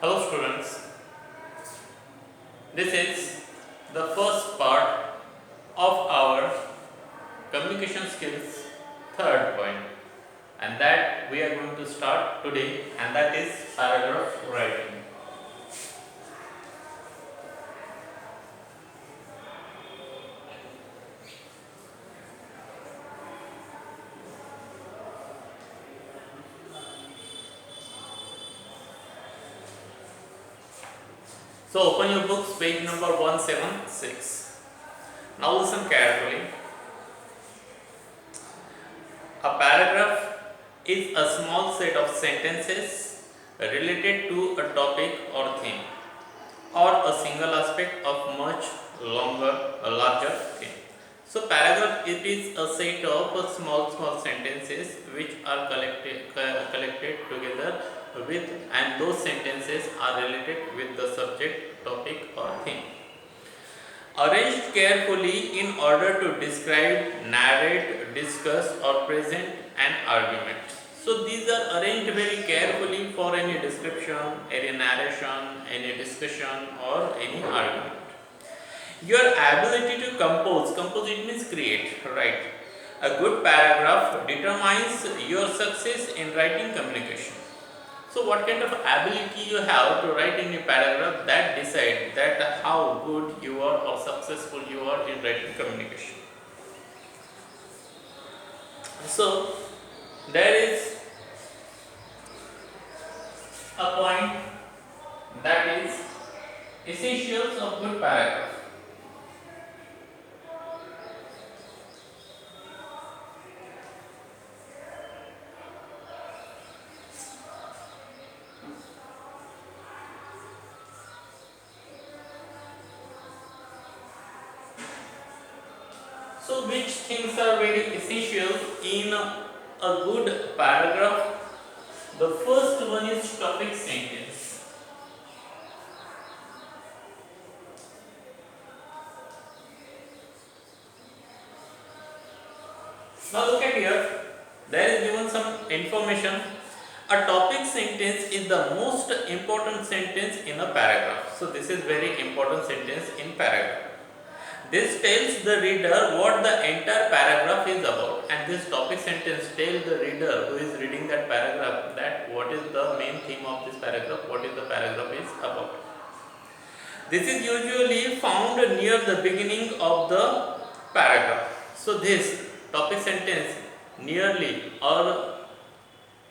Hello students, this is the first part of our communication skills third point, and that we are going to start today, and that is paragraph writing. So open your books, page number 176. Now listen carefully. A paragraph is a small set of sentences related to a topic or theme, or a single aspect of much larger theme. So paragraph, it is a set of small sentences which are collected together with, and those sentences are related with the subject, topic or theme. Arranged carefully in order to describe, narrate, discuss or present an argument. So these are arranged very carefully for any description, any narration, any discussion or any argument. Your ability to compose it means create, right? A good paragraph determines your success in writing communication. So what kind of ability you have to write in a paragraph, that decide that how good you are or successful you are in writing communication. So there is a point, that is essentials of good paragraph. So which things are very essential in a good paragraph? The first one is topic sentence. Now look at here, there is given some information. A topic sentence is the most important sentence in a paragraph. So this is very important sentence in paragraph. This tells the reader what the entire paragraph is about, and this topic sentence tells the reader who is reading that paragraph that what is the main theme of this paragraph, what is the paragraph is about. This is usually found near the beginning of the paragraph. So this topic sentence nearly or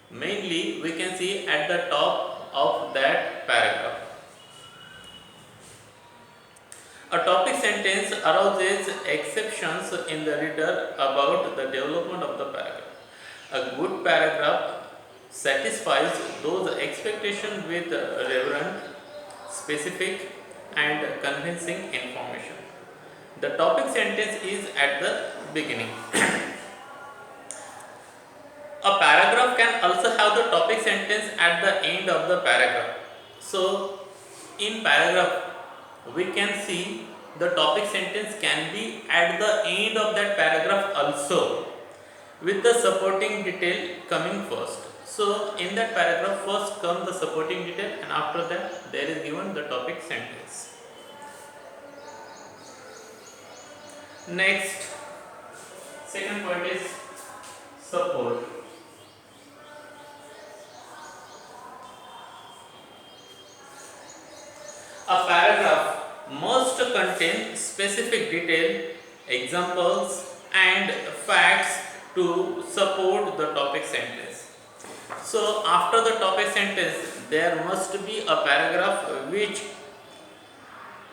mainly we can see at the top of that paragraph. A topic sentence arouses exceptions in the reader about the development of the paragraph. A good paragraph satisfies those expectations with relevant, specific and convincing information. The topic sentence is at the beginning. A paragraph can also have the topic sentence at the end of the paragraph. So in paragraph we can see the topic sentence can be at the end of that paragraph also, with the supporting detail coming first. So in that paragraph first comes the supporting detail, and after that there is given the topic sentence. Next, second point is support. A paragraph must contain specific detail, examples and facts to support the topic sentence. So after the topic sentence there must be a paragraph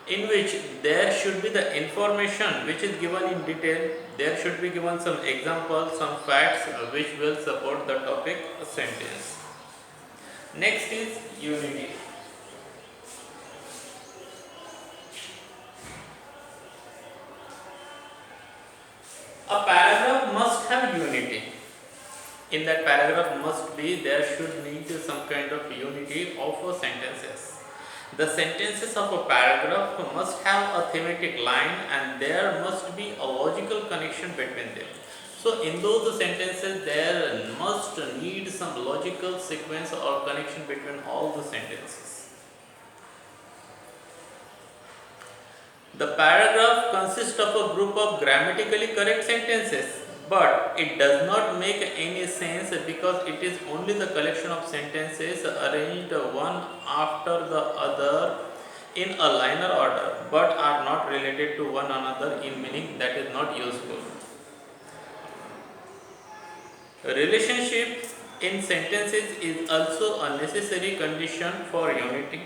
in which there should be the information which is given in detail, there should be given some examples, some facts which will support the topic sentence. Next is unity. A paragraph must have unity. In that paragraph there should need some kind of unity of sentences. The sentences of a paragraph must have a thematic line, and there must be a logical connection between them. So in those sentences there must need some logical sequence or connection between all the sentences. The paragraph consists of a group of grammatically correct sentences, but it does not make any sense because it is only the collection of sentences arranged one after the other in a linear order, but are not related to one another in meaning that is not useful. Relationship in sentences is also a necessary condition for unity.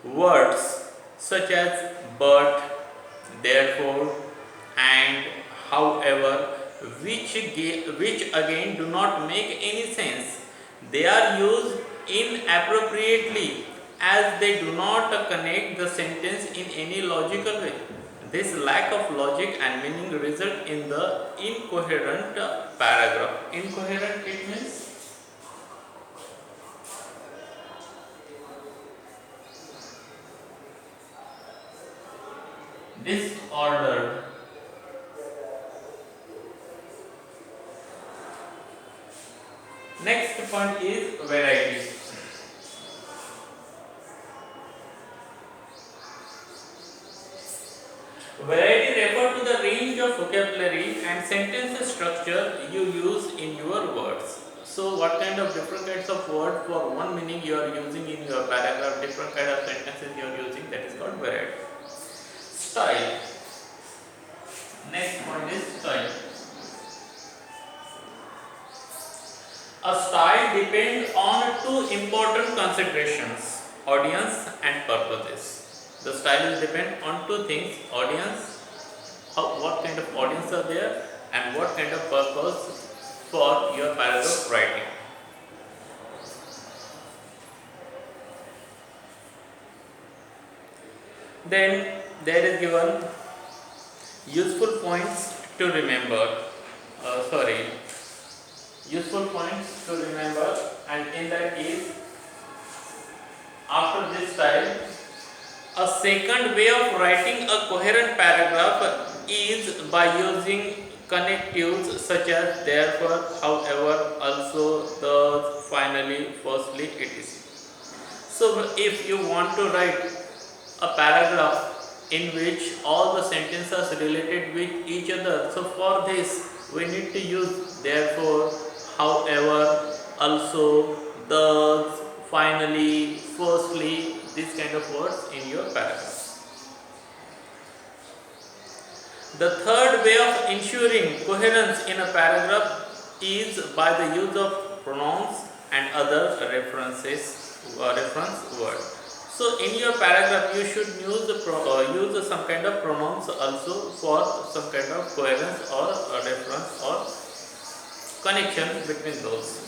Words such as but, therefore, and however, which again do not make any sense. They are used inappropriately as they do not connect the sentence in any logical way. This lack of logic and meaning result in the incoherent paragraph. Incoherent, it means disordered. Next point is variety. Variety refers to the range of vocabulary and sentence structure you use in your words. So, what kind of different kinds of words for one meaning you are using in your paragraph, different kind of sentences you are using, that is called variety. Style. Next point is style. A style depends on two important considerations: audience and purposes. The style is depend on two things: audience, what kind of audience are there, and what kind of purpose for your paragraph writing. Then there is given useful points to remember. Useful points to remember, and in that case, after this style, a second way of writing a coherent paragraph is by using connectives such as therefore, however, also, thus, finally, firstly, etc. So, if you want to write a paragraph in which all the sentences are related with each other, so for this we need to use therefore, however, also, thus, finally, firstly, these kind of words in your paragraph. The third way of ensuring coherence in a paragraph is by the use of pronouns and other reference words. So in your paragraph you should use some kind of pronouns also for some kind of coherence or reference or connection between those.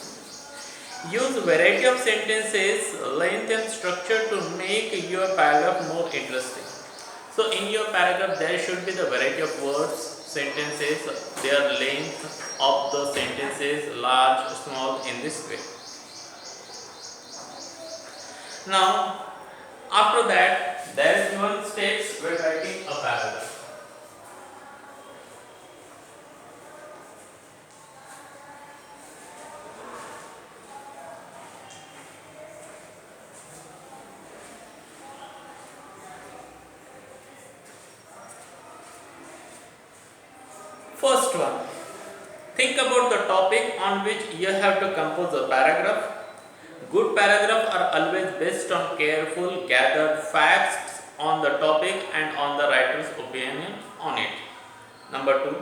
Use variety of sentences, length and structure to make your paragraph more interesting. So in your paragraph there should be the variety of words, sentences, their length of the sentences, large, small, in this way. Now after that there is given steps when writing a paragraph. First one, think about the topic on which you have to compose a paragraph. Good paragraphs are always based on careful gathered facts on the topic and on the writer's opinion on it. Number 2,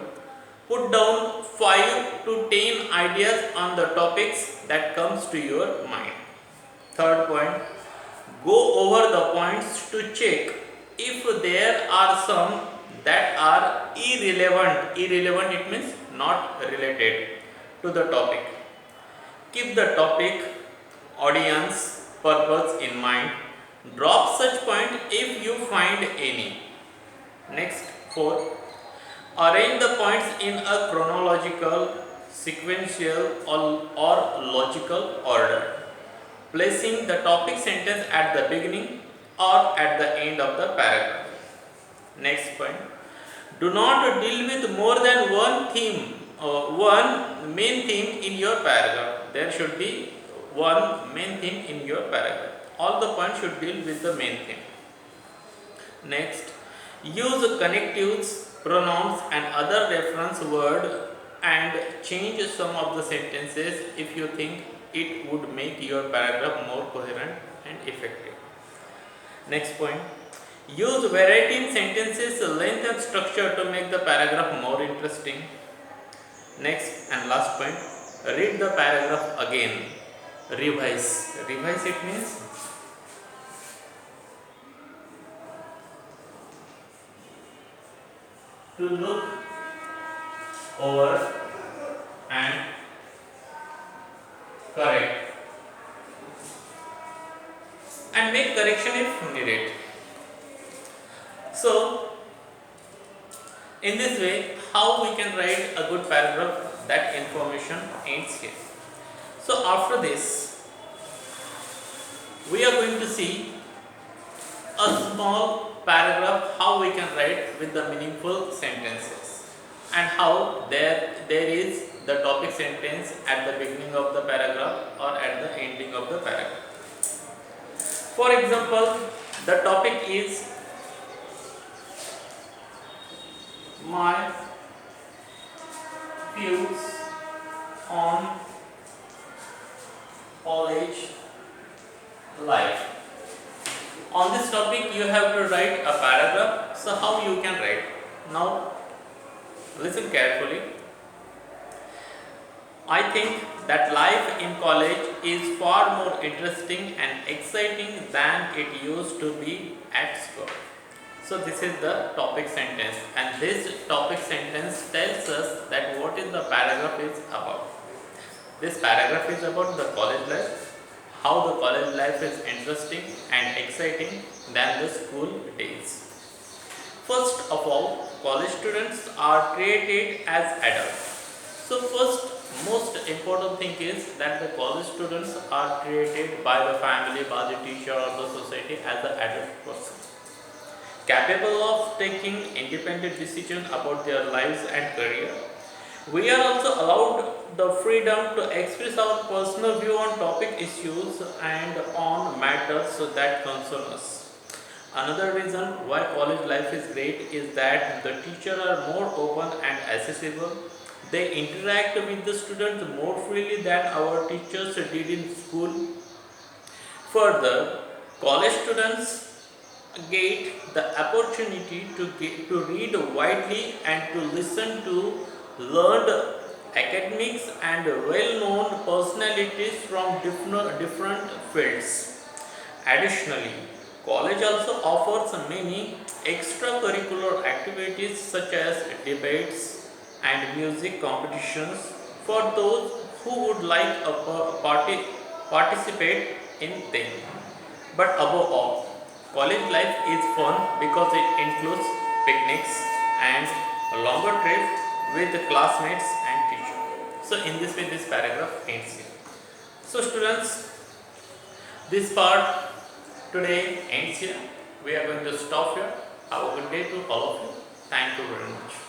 put down 5 to 10 ideas on the topics that comes to your mind. Third point, go over the points to check if there are some that are irrelevant. Irrelevant, it means not related to the topic. Keep the topic, audience, purpose in mind. Drop such point if you find any. Next, 4, arrange the points in a chronological, sequential or logical order, placing the topic sentence at the beginning or at the end of the paragraph. Next point, do not deal with more than one theme, one main theme in your paragraph. There should be one main theme in your paragraph. All the points should deal with the main theme. Next, use connectives, pronouns and other reference word and change some of the sentences if you think it would make your paragraph more coherent and effective. Next point, use variety in sentences, length and structure to make the paragraph more interesting. Next and last point, read the paragraph again. Revise. Revise it means to look over and correct and make correction if needed. So, in this way, how we can write a good paragraph, that information ends here. So, after this, we are going to see a small paragraph how we can write with the meaningful sentences and how there is the topic sentence at the beginning of the paragraph or at the ending of the paragraph. For example, the topic is my views on college life. On this topic you have to write a paragraph. So how you can write? Now listen carefully. I think that life in college is far more interesting and exciting than it used to be at school. So this is the topic sentence, and this topic sentence tells us that what is the paragraph is about. This paragraph is about the college life, how the college life is interesting and exciting than the school days. First of all, college students are treated as adults. So first most important thing is that the college students are treated by the family, by the teacher or the society as an adult person, capable of taking independent decisions about their lives and career. We are also allowed the freedom to express our personal view on topic issues and on matters that concern us. Another reason why college life is great is that the teachers are more open and accessible. They interact with the students more freely than our teachers did in school. Further, college students get the opportunity to read widely and to listen to learned academics and well-known personalities from different fields. Additionally, college also offers many extracurricular activities such as debates and music competitions for those who would like a participate in them. But above all, college life is fun because it includes picnics and a longer trip with classmates and teachers. So in this way this paragraph ends here. So students, this part today ends here. We are going to stop here. Have a good day to all of you. Thank you very much.